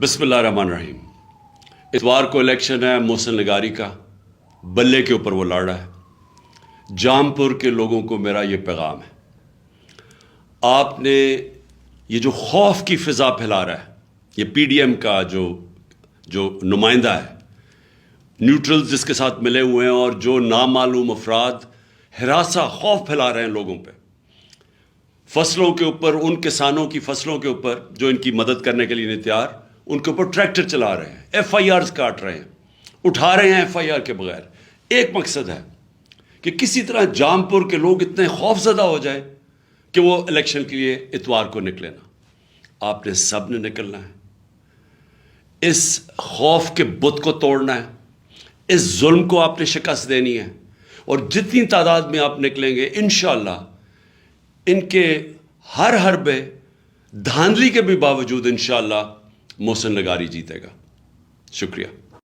बिस्मिल्लाहिर्रहमानिर्रहीम। इतवार को इलेक्शन है मोहसिन लगारी का, बल्ले के ऊपर वो लड़ रहा है। जामपुर के लोगों को मेरा ये पैगाम है, आपने ये जो खौफ की फिजा फैला रहा है, ये पीडीएम का जो नुमाइंदा है, न्यूट्रल्स जिसके साथ मिले हुए हैं और जो नामालूम अफराद हिरासा खौफ फैला रहे हैं लोगों पे, फसलों के ऊपर, उन किसानों की फसलों के ऊपर जो इनकी मदद करने के लिए नहीं तैयार, उनके ऊपर ट्रैक्टर चला रहे हैं, एफआईआर काट रहे हैं, उठा रहे हैं एफआईआर के बगैर। एक मकसद है कि किसी तरह जामपुर के लोग इतने खौफजदा हो जाए कि वो इलेक्शन के लिए इतवार को निकले ना। आपने सब ने निकलना है, इस खौफ के बुत को तोड़ना है, इस जुल्म को आपने शिकस्त देनी है। और जितनी तादाद में आप निकलेंगे इंशाअल्लाह इनके हर हरबे धांधली के भी बावजूद इंशाअल्लाह मोहसिन लगारी जीतेगा। शुक्रिया।